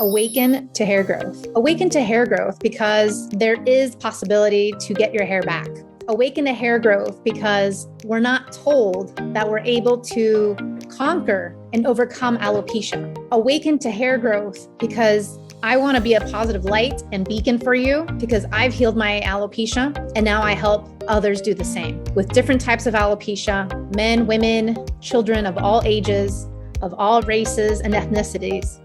Awaken to hair growth. Awaken to hair growth because there is possibility to get your hair back. Awaken to hair growth because we're not told that we're able to conquer and overcome alopecia. Awaken to hair growth because I want to be a positive light and beacon for you because I've healed my alopecia and now I help others do the same with different types of alopecia, men, women, children of all ages, of all races and ethnicities.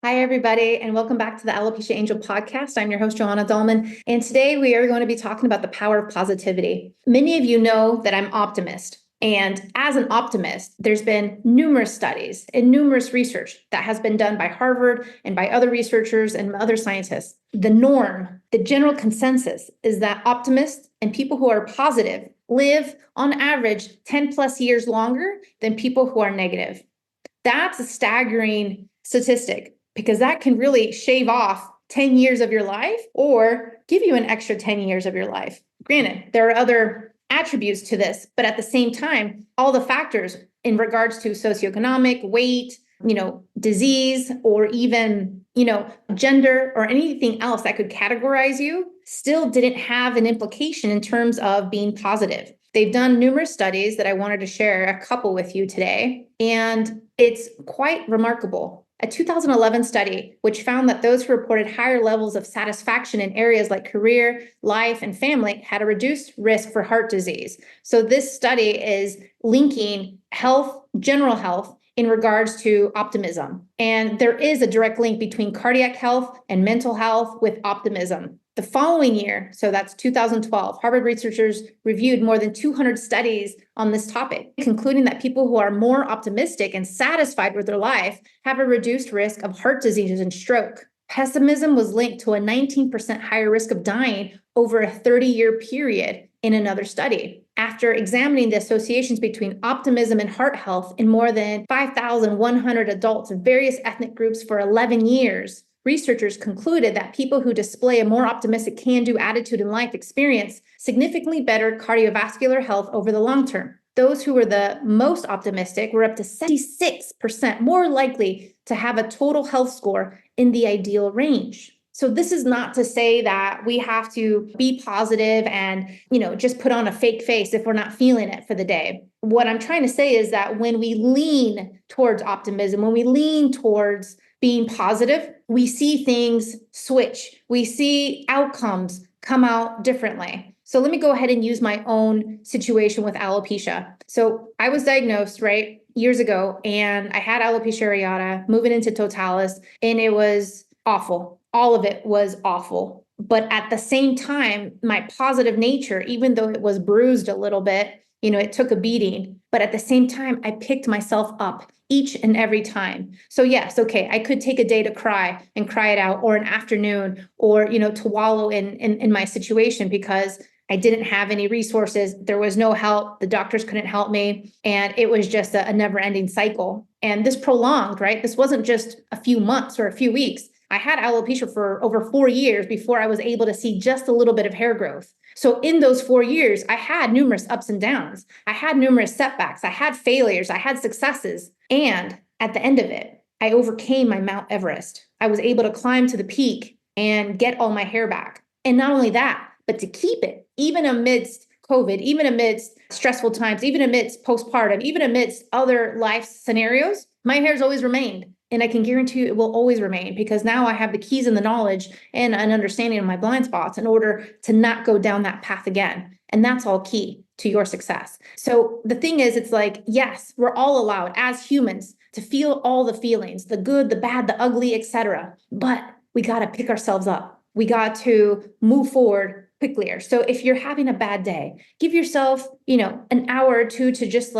Hi, everybody, and welcome back to the Alopecia Angel podcast. I'm your host, Joanna Dahlman, and today we are going to be talking about the power of positivity. Many of you know that I'm optimist, and as an optimist, there's been numerous studies and numerous research that has been done by Harvard and by other researchers and other scientists. The norm, the general consensus is that optimists and people who are positive live on average 10 plus years longer than people who are negative. That's a staggering statistic, because that can really shave off 10 years of your life or give you an extra 10 years of your life. Granted, there are other attributes to this, but at the same time, all the factors in regards to socioeconomic, weight, disease, or even, gender or anything else that could categorize you still didn't have an implication in terms of being positive. They've done numerous studies that I wanted to share a couple with you today, and it's quite remarkable. A 2011 study, which found that those who reported higher levels of satisfaction in areas like career, life, and family had a reduced risk for heart disease. So this study is linking health, general health, in regards to optimism. And there is a direct link between cardiac health and mental health with optimism. The following year, so that's 2012, Harvard researchers reviewed more than 200 studies on this topic, concluding that people who are more optimistic and satisfied with their life have a reduced risk of heart diseases and stroke. Pessimism was linked to a 19% higher risk of dying over a 30-year period in another study. After examining the associations between optimism and heart health in more than 5,100 adults of various ethnic groups for 11 years, researchers concluded that people who display a more optimistic can-do attitude in life experience significantly better cardiovascular health over the long term. Those who were the most optimistic were up to 76% more likely to have a total health score in the ideal range. So this is not to say that we have to be positive and, just put on a fake face if we're not feeling it for the day. What I'm trying to say is that when we lean towards optimism, when we lean towards being positive, we see things switch. We see outcomes come out differently. So let me go ahead and use my own situation with alopecia. So I was diagnosed, years ago, and I had alopecia areata, moving into totalis, and it was awful. All of it was awful. But at the same time, my positive nature, even though it was bruised a little bit, it took a beating. But at the same time, I picked myself up each and every time. So yes, okay, I could take a day to cry and cry it out, or an afternoon, or, to wallow in my situation because I didn't have any resources. There was no help. The doctors couldn't help me. And it was just a never-ending cycle. And this prolonged, This wasn't just a few months or a few weeks. I had alopecia for over 4 years before I was able to see just a little bit of hair growth. So in those 4 years, I had numerous ups and downs. I had numerous setbacks. I had failures. I had successes. And at the end of it, I overcame my Mount Everest. I was able to climb to the peak and get all my hair back. And not only that, but to keep it, even amidst COVID, even amidst stressful times, even amidst postpartum, even amidst other life scenarios, my hair's always remained. And I can guarantee you it will always remain, because now I have the keys and the knowledge and an understanding of my blind spots in order to not go down that path again. And that's all key to your success. So the thing is, it's like, yes, we're all allowed as humans to feel all the feelings, the good, the bad, the ugly, etc. But we got to pick ourselves up. We got to move forward quickly. So if you're having a bad day, give yourself, an hour or two to just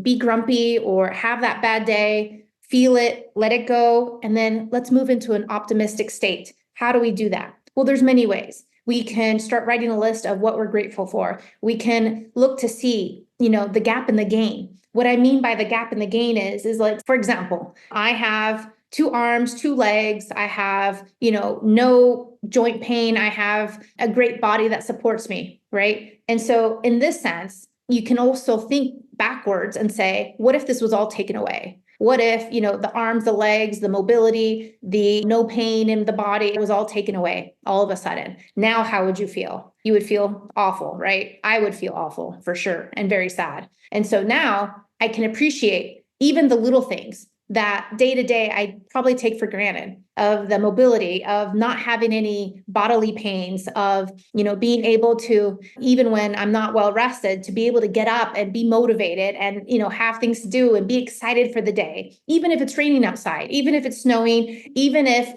be grumpy or have that bad day. Feel it, let it go, and then let's move into an optimistic state. How do we do that? Well, there's many ways. We can start writing a list of what we're grateful for. We can look to see, the gap in the gain. What I mean by the gap in the gain is like, for example, I have 2 arms, 2 legs. I have, no joint pain. I have a great body that supports me, right? And so in this sense, you can also think backwards and say, what if this was all taken away? What if, the arms, the legs, the mobility, the no pain in the body was all taken away all of a sudden? Now, how would you feel? You would feel awful, right? I would feel awful for sure and very sad. And so now I can appreciate even the little things that day to day I probably take for granted, of the mobility, of not having any bodily pains, of, being able to, even when I'm not well rested, to be able to get up and be motivated and, have things to do and be excited for the day, even if it's raining outside, even if it's snowing, even if,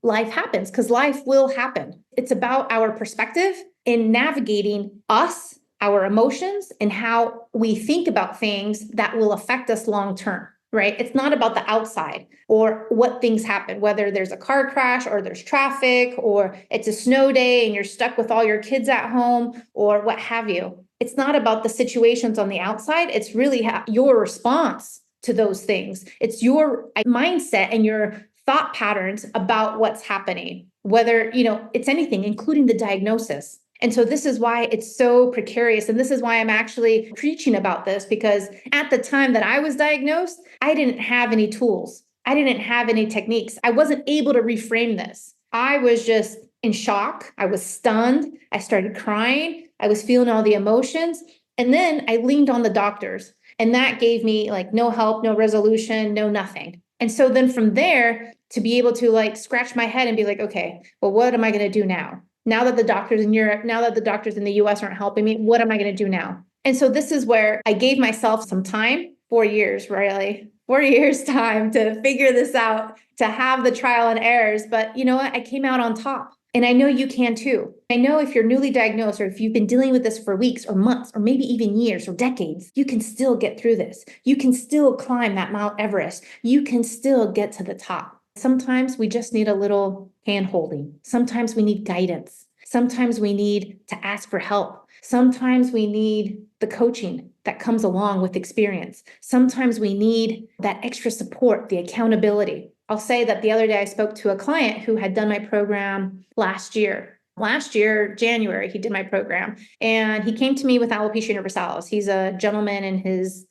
life happens, because life will happen. It's about our perspective in navigating us, our emotions, and how we think about things that will affect us long term. Right? It's not about the outside or what things happen, whether there's a car crash or there's traffic or it's a snow day and you're stuck with all your kids at home or what have you. It's not about the situations on the outside. It's really your response to those things. It's your mindset and your thought patterns about what's happening, whether, it's anything, including the diagnosis. And so this is why it's so precarious. And this is why I'm actually preaching about this, because at the time that I was diagnosed, I didn't have any tools. I didn't have any techniques. I wasn't able to reframe this. I was just in shock. I was stunned. I started crying. I was feeling all the emotions. And then I leaned on the doctors, and that gave me no help, no resolution, no nothing. And so then from there, to be able to scratch my head and be like, okay, well, what am I going to do now? Now that the doctors in Europe, now that the doctors in the US aren't helping me, what am I going to do now? And so this is where I gave myself some time, 4 years, really, 4 years time to figure this out, to have the trial and errors. But you know what? I came out on top. And I know you can too. I know if you're newly diagnosed or if you've been dealing with this for weeks or months or maybe even years or decades, you can still get through this. You can still climb that Mount Everest. You can still get to the top. Sometimes we just need a little hand holding. Sometimes we need guidance. Sometimes we need to ask for help. Sometimes we need the coaching that comes along with experience. Sometimes we need that extra support, the accountability. I'll say that the other day I spoke to a client who had done my program last year. Last year, January, he did my program, and he came to me with alopecia universalis. He's a gentleman in his,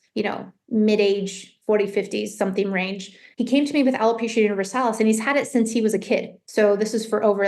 mid-age, 40, 50s, something range. He came to me with alopecia universalis, and he's had it since he was a kid. So this is for over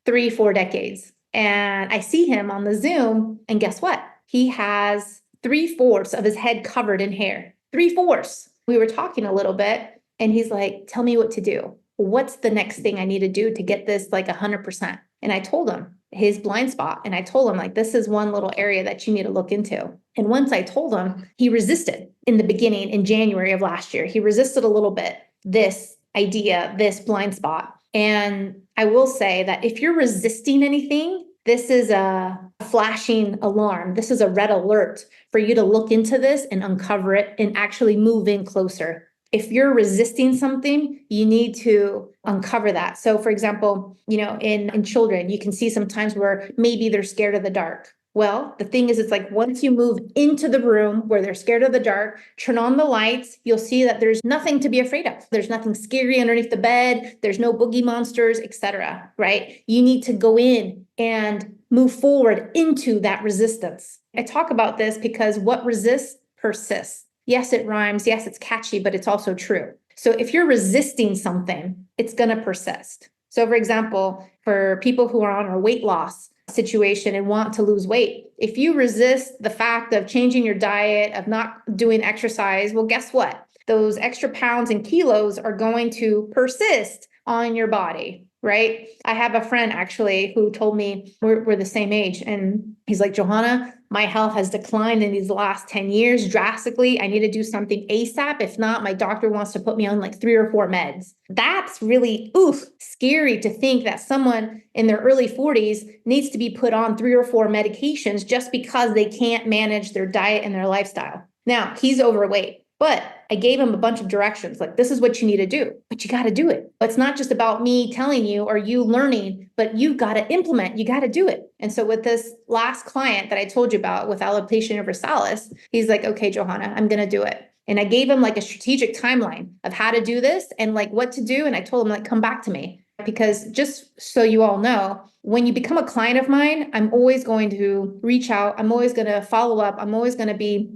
3-4 decades. And I see him on the Zoom, and guess what? He has 3/4 of his head covered in hair. 3/4. We were talking a little bit, and he's like, tell me what to do. What's the next thing I need to do to get this 100%? And I told him his blind spot. And I told him this is one little area that you need to look into. And once I told him, he resisted in the beginning in January of last year. He resisted a little bit this idea, this blind spot. And I will say that if you're resisting anything, this is a flashing alarm. This is a red alert for you to look into this and uncover it and actually move in closer. If you're resisting something, you need to uncover that. So for example, in children, you can see sometimes where maybe they're scared of the dark. Well, the thing is, it's once you move into the room where they're scared of the dark, turn on the lights, you'll see that there's nothing to be afraid of. There's nothing scary underneath the bed. There's no boogie monsters, etc. Right? You need to go in and move forward into that resistance. I talk about this because what resists persists. Yes, it rhymes. Yes, it's catchy, but it's also true. So if you're resisting something, it's going to persist. So for example, for people who are on a weight loss situation and want to lose weight, if you resist the fact of changing your diet, of not doing exercise, well, guess what? Those extra pounds and kilos are going to persist on your body. Right? I have a friend actually who told me we're the same age, and he's like, Johanna, my health has declined in these last 10 years drastically. I need to do something ASAP. If not, my doctor wants to put me on 3 or 4 meds. That's really, scary to think that someone in their early 40s needs to be put on 3 or 4 medications just because they can't manage their diet and their lifestyle. Now, he's overweight, but I gave him a bunch of directions. This is what you need to do, but you got to do it. It's not just about me telling you or you learning, but you've got to implement, you got to do it. And so with this last client that I told you about with alopecia universalis, he's like, okay, Johanna, I'm going to do it. And I gave him a strategic timeline of how to do this and what to do. And I told him come back to me. Because just so you all know, when you become a client of mine, I'm always going to reach out. I'm always going to follow up. I'm always going to be,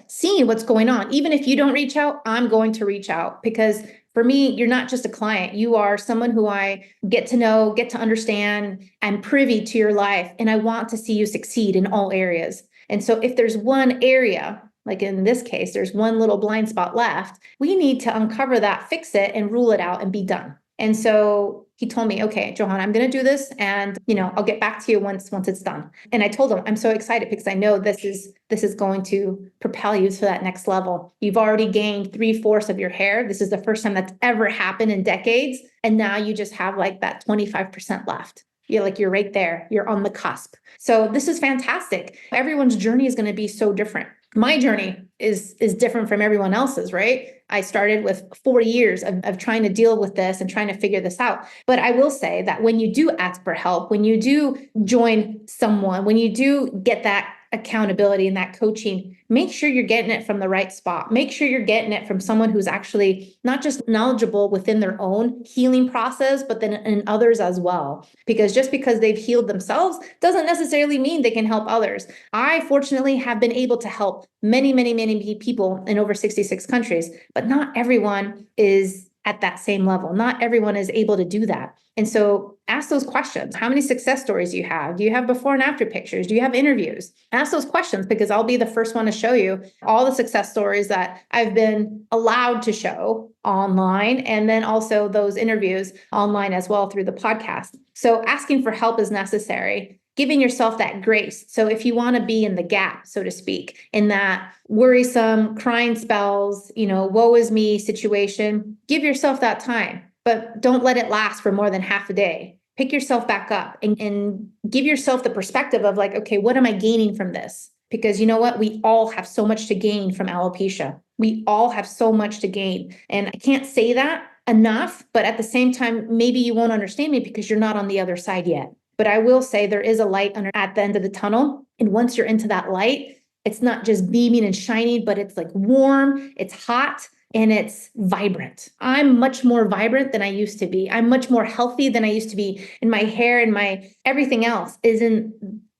seeing what's going on. Even if you don't reach out, I'm going to reach out, because for me, you're not just a client. You are someone who I get to know, get to understand, and privy to your life. And I want to see you succeed in all areas. And so if there's one area, like in this case, there's one little blind spot left, we need to uncover that, fix it, and rule it out and be done. And so he told me, okay, Johanna, I'm going to do this, and I'll get back to you once it's done. And I told him, I'm so excited because I know this is going to propel you to that next level. You've already gained 3/4 of your hair. This is the first time that's ever happened in decades. And now you just have like that 25% left. You're right there. You're on the cusp. So this is fantastic. Everyone's journey is going to be so different. My journey is different from everyone else's, right? I started with 4 years of trying to deal with this and trying to figure this out. But I will say that when you do ask for help, when you do join someone, when you do get that accountability and that coaching, make sure you're getting it from the right spot. Make sure you're getting it from someone who's actually not just knowledgeable within their own healing process, but then in others as well. Because just because they've healed themselves doesn't necessarily mean they can help others. I fortunately have been able to help many, many, many people in over 66 countries, but not everyone is at that same level. Not everyone is able to do that. And so ask those questions. How many success stories do you have? Do you have before and after pictures? Do you have interviews? Ask those questions, because I'll be the first one to show you all the success stories that I've been allowed to show online, and then also those interviews online as well through the podcast. So asking for help is necessary. Giving yourself that grace. So if you want to be in the gap, so to speak, in that worrisome crying spells, woe is me situation, give yourself that time, but don't let it last for more than half a day. Pick yourself back up and give yourself the perspective of like, okay, what am I gaining from this? Because you know what? We all have so much to gain from alopecia. We all have so much to gain. And I can't say that enough, but at the same time, maybe you won't understand me because you're not on the other side yet. But I will say there is a light at the end of the tunnel. And once you're into that light, it's not just beaming and shining, but it's like warm, it's hot, and it's vibrant. I'm much more vibrant than I used to be. I'm much more healthy than I used to be. And my hair and my everything else is in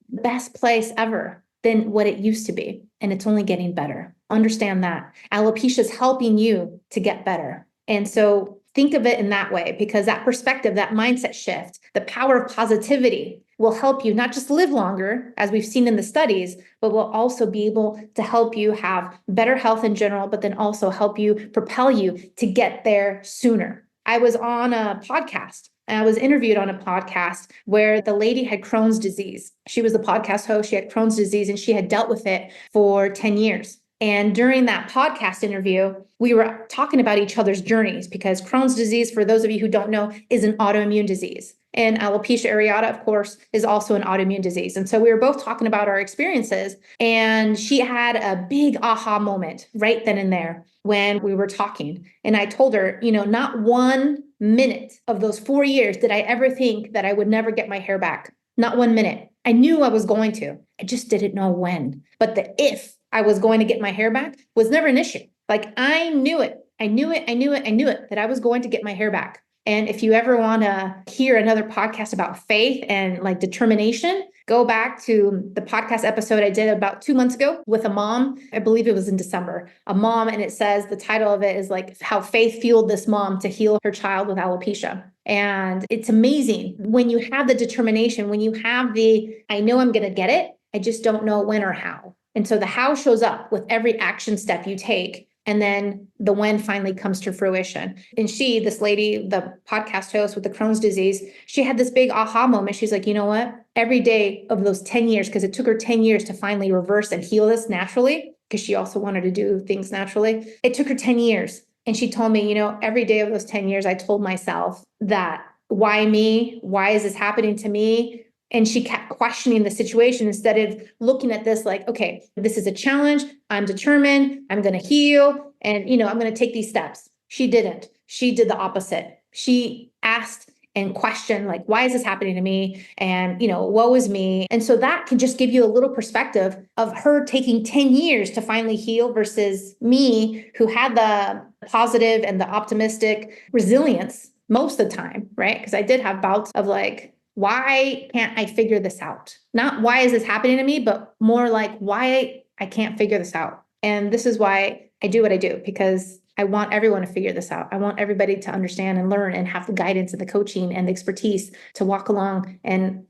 the best place ever than what it used to be. And it's only getting better. Understand that. Alopecia is helping you to get better. And so think of it in that way, because that perspective, that mindset shift, the power of positivity will help you not just live longer, as we've seen in the studies, but will also be able to help you have better health in general, but then also help you propel you to get there sooner. I was on a podcast. And I was interviewed on a podcast where the lady had Crohn's disease. She was the podcast host. She had Crohn's disease and she had dealt with it for 10 years. And during that podcast interview, we were talking about each other's journeys, because Crohn's disease, for those of you who don't know, is an autoimmune disease. And alopecia areata, of course, is also an autoimmune disease. And so we were both talking about our experiences. And she had a big aha moment right then and there when we were talking. And I told her, not 1 minute of those 4 years did I ever think that I would never get my hair back. Not 1 minute. I knew I was going to. I just didn't know when. But the if I was going to get my hair back was never an issue. Like I knew it, that I was going to get my hair back. And if you ever want to hear another podcast about faith and like determination, go back to the podcast episode I did about 2 months ago with a mom. I believe it was in December, a mom. And it says, the title of it is like how faith fueled this mom to heal her child with alopecia. And it's amazing when you have the determination, when you have I know I'm going to get it. I just don't know when or how. And so the how shows up with every action step you take. And then the when finally comes to fruition. And this lady, the podcast host with the Crohn's disease, she had this big aha moment. She's like, you know what? Every day of those 10 years, because it took her 10 years to finally reverse and heal this naturally, because she also wanted to do things naturally. It took her 10 years. And she told me, every day of those 10 years, I told myself that, why me? Why is this happening to me? And she kept questioning the situation instead of looking at this like, okay, this is a challenge. I'm determined. I'm going to heal. And, I'm going to take these steps. She didn't. She did the opposite. She asked and questioned, like, why is this happening to me? And, woe is me. And so that can just give you a little perspective of her taking 10 years to finally heal versus me, who had the positive and the optimistic resilience most of the time, right? Because I did have bouts of like, why can't I figure this out? Not why is this happening to me, but more like why I can't figure this out. And this is why I do what I do, because I want everyone to figure this out. I want everybody to understand and learn and have the guidance and the coaching and the expertise to walk along and,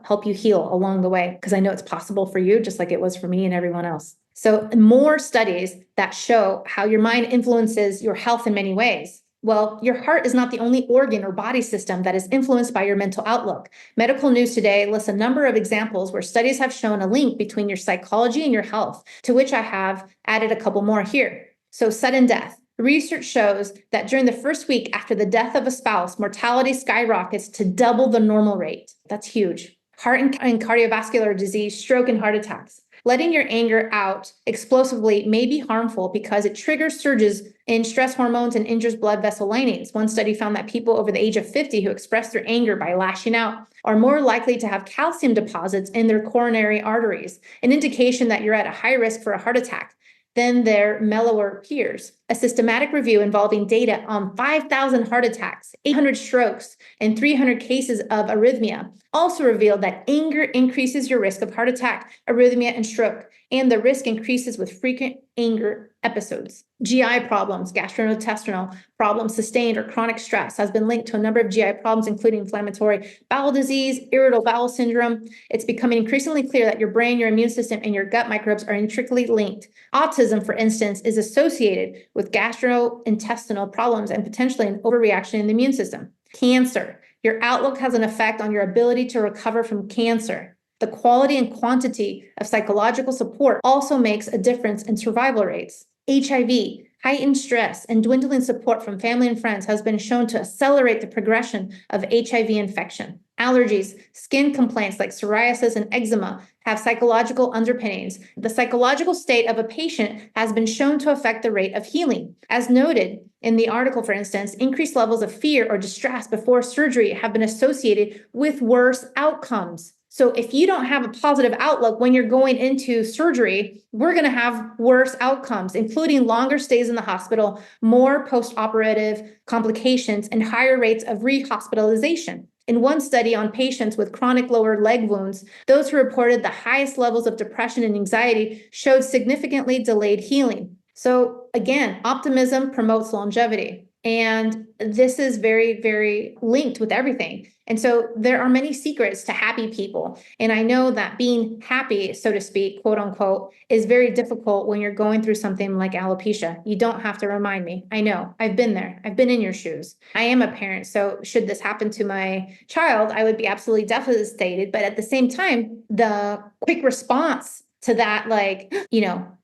help you heal along the way. Because I know it's possible for you, just like it was for me and everyone else. So more studies that show how your mind influences your health in many ways. Well, your heart is not the only organ or body system that is influenced by your mental outlook. Medical News Today lists a number of examples where studies have shown a link between your psychology and your health, to which I have added a couple more here. So sudden death. Research shows that during the first week after the death of a spouse, mortality skyrockets to double the normal rate. That's huge. Heart and cardiovascular disease, stroke, and heart attacks. Letting your anger out explosively may be harmful because it triggers surges in stress hormones and injures blood vessel linings. One study found that people over the age of 50 who express their anger by lashing out are more likely to have calcium deposits in their coronary arteries, an indication that you're at a high risk for a heart attack than their mellower peers. A systematic review involving data on 5,000 heart attacks, 800 strokes, and 300 cases of arrhythmia also revealed that anger increases your risk of heart attack, arrhythmia, and stroke, and the risk increases with frequent anger episodes. GI problems, gastrointestinal problems, sustained or chronic stress has been linked to a number of GI problems, including inflammatory bowel disease, irritable bowel syndrome. It's becoming increasingly clear that your brain, your immune system, and your gut microbes are intricately linked. Autism, for instance, is associated with gastrointestinal problems and potentially an overreaction in the immune system. Cancer. Your outlook has an effect on your ability to recover from cancer. The quality and quantity of psychological support also makes a difference in survival rates. HIV, heightened stress, and dwindling support from family and friends has been shown to accelerate the progression of HIV infection. Allergies, skin complaints like psoriasis and eczema have psychological underpinnings. The psychological state of a patient has been shown to affect the rate of healing. As noted in the article, for instance, increased levels of fear or distress before surgery have been associated with worse outcomes. So if you don't have a positive outlook when you're going into surgery, we're going to have worse outcomes, including longer stays in the hospital, more post-operative complications, and higher rates of rehospitalization. In one study on patients with chronic lower leg wounds, those who reported the highest levels of depression and anxiety showed significantly delayed healing. So again, optimism promotes longevity. And this is very, very linked with everything. And so there are many secrets to happy people. And I know that being happy, so to speak, quote unquote, is very difficult when you're going through something like alopecia. You don't have to remind me. I know. I've been there. I've been in your shoes. I am a parent. So should this happen to my child, I would be absolutely devastated. But at the same time, the quick response to that, like,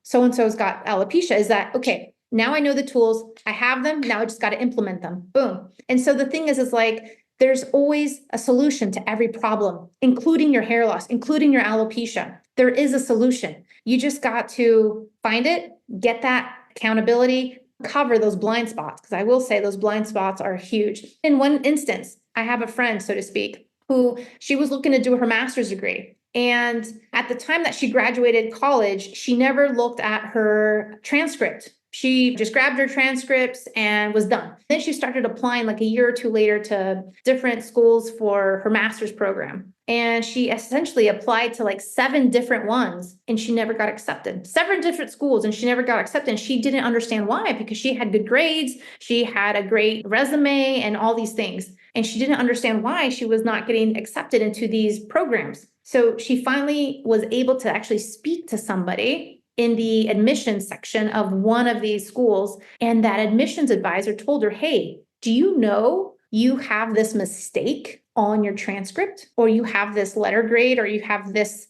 so-and-so's got alopecia is that, okay, now I know the tools, I have them, now I just got to implement them. Boom. And so the thing is like, there's always a solution to every problem, including your hair loss, including your alopecia. There is a solution. You just got to find it, get that accountability, cover those blind spots, because I will say those blind spots are huge. In one instance, I have a friend, so to speak, who she was looking to do her master's degree. And at the time that she graduated college, she never looked at her transcript. She just grabbed her transcripts and was done. Then she started applying like a year or two later to different schools for her master's program. And she essentially applied to like 7 different ones and she never got accepted. 7 different schools and she never got accepted. And she didn't understand why, because she had good grades, she had a great resume and all these things. And she didn't understand why she was not getting accepted into these programs. So she finally was able to actually speak to somebody in the admissions section of one of these schools. And that admissions advisor told her, hey, do you know you have this mistake on your transcript, or you have this letter grade, or you have this,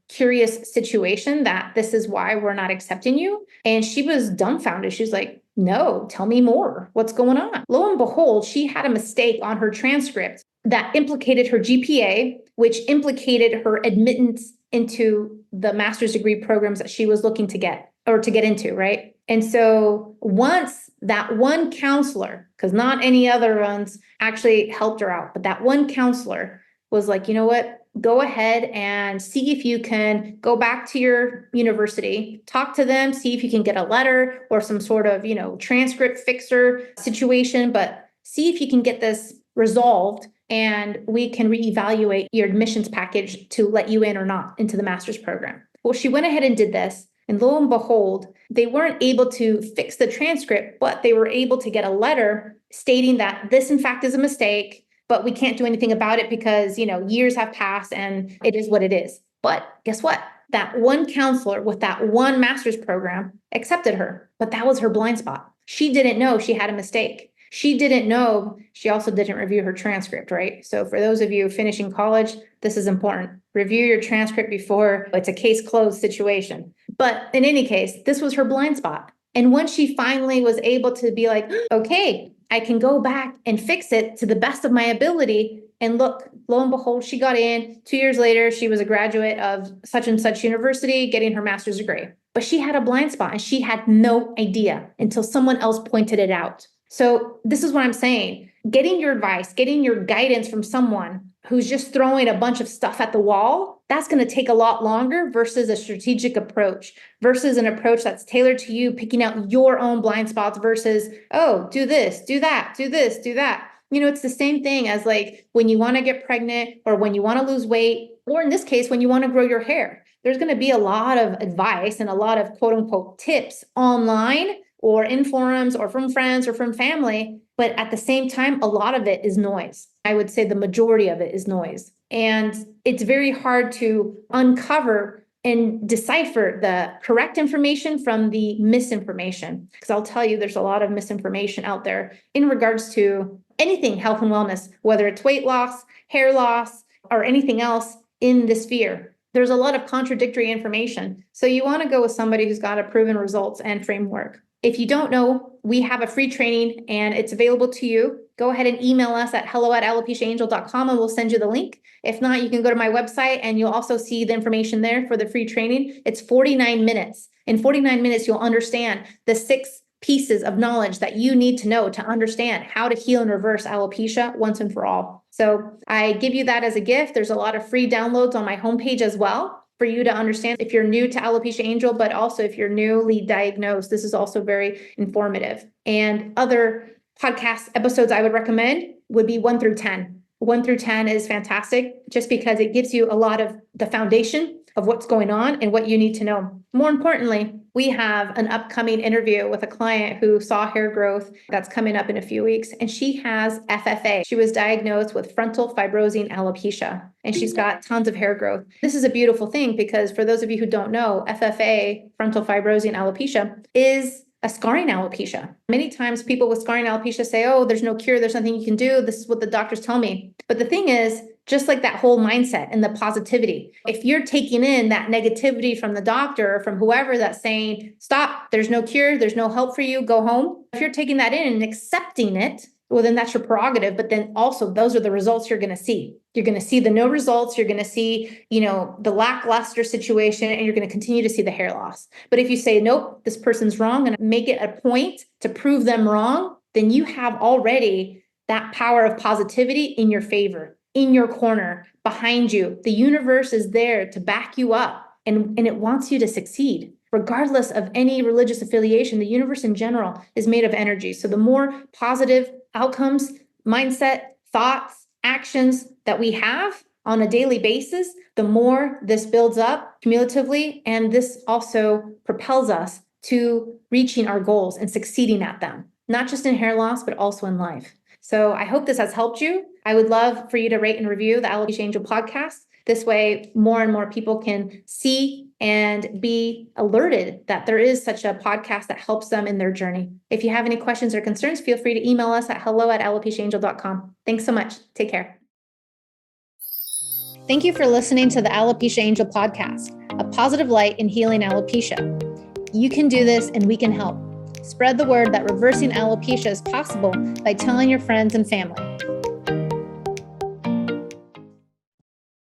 curious situation that this is why we're not accepting you? And she was dumbfounded. She's like, no, tell me more. What's going on? Lo and behold, she had a mistake on her transcript that implicated her GPA, which implicated her admittance into the master's degree programs that she was looking to get into, right? And so once that one counselor, because not any other ones actually helped her out, but that one counselor was like, you know what? Go ahead and see if you can go back to your university, talk to them, see if you can get a letter or some sort of, transcript fixer situation, but see if you can get this resolved and we can reevaluate your admissions package to let you in or not into the master's program. Well, she went ahead and did this. And lo and behold, they weren't able to fix the transcript, but they were able to get a letter stating that this, in fact, is a mistake, but we can't do anything about it because, years have passed and it is what it is. But guess what? That one counselor with that one master's program accepted her, but that was her blind spot. She didn't know she had a mistake. She didn't know she also didn't review her transcript, right? So for those of you finishing college, this is important. Review your transcript before it's a case closed situation. But in any case, this was her blind spot. And once she finally was able to be like, okay, I can go back and fix it to the best of my ability. And look, lo and behold, she got in. 2 years later, she was a graduate of such and such university getting her master's degree. But she had a blind spot and she had no idea until someone else pointed it out. So this is what I'm saying. Getting your advice, getting your guidance from someone who's just throwing a bunch of stuff at the wall, that's going to take a lot longer versus a strategic approach, versus an approach that's tailored to you, picking out your own blind spots versus, oh, do this, do that, do this, do that. It's the same thing as like when you want to get pregnant or when you want to lose weight, or in this case, when you want to grow your hair. There's going to be a lot of advice and a lot of quote unquote tips online or in forums or from friends or from family. But at the same time, a lot of it is noise. I would say the majority of it is noise. And it's very hard to uncover and decipher the correct information from the misinformation. Because I'll tell you, there's a lot of misinformation out there in regards to anything health and wellness, whether it's weight loss, hair loss, or anything else in this sphere. There's a lot of contradictory information. So you want to go with somebody who's got a proven results and framework. If you don't know, we have a free training and it's available to you. Go ahead and email us at hello@alopeciaangel.com and we'll send you the link. If not, you can go to my website and you'll also see the information there for the free training. It's 49 minutes. In 49 minutes, you'll understand the 6 pieces of knowledge that you need to know to understand how to heal and reverse alopecia once and for all. So I give you that as a gift. There's a lot of free downloads on my homepage as well for you to understand if you're new to Alopecia Angel, but also if you're newly diagnosed. This is also very informative. And other podcast episodes I would recommend would be 1 through 10. 1 through 10 is fantastic just because it gives you a lot of the foundation of what's going on and what you need to know. More importantly, we have an upcoming interview with a client who saw hair growth that's coming up in a few weeks, and she has FFA. She was diagnosed with frontal fibrosing alopecia, and she's got tons of hair growth. This is a beautiful thing because for those of you who don't know, FFA, frontal fibrosing alopecia, is a scarring alopecia. Many times people with scarring alopecia say, oh, there's no cure, there's nothing you can do. This is what the doctors tell me. But the thing is, just like that whole mindset and the positivity, if you're taking in that negativity from the doctor or from whoever that's saying, stop, there's no cure, there's no help for you, go home. If you're taking that in and accepting it, well, then that's your prerogative. But then also those are the results you're going to see. You're going to see the no results. You're going to see, the lackluster situation, and you're going to continue to see the hair loss. But if you say, nope, this person's wrong, and make it a point to prove them wrong, then you have already that power of positivity in your favor, in your corner, behind you. The universe is there to back you up, and it wants you to succeed. Regardless of any religious affiliation, the universe in general is made of energy. So the more positive outcomes, mindset, thoughts, actions that we have on a daily basis, the more this builds up cumulatively. And this also propels us to reaching our goals and succeeding at them, not just in hair loss, but also in life. So I hope this has helped you. I would love for you to rate and review the Alopecia Angel podcast. This way, more and more people can see and be alerted that there is such a podcast that helps them in their journey. If you have any questions or concerns, feel free to email us at hello@alopeciaangel.com. Thanks so much. Take care. Thank you for listening to the Alopecia Angel podcast, a positive light in healing alopecia. You can do this and we can help. Spread the word that reversing alopecia is possible by telling your friends and family.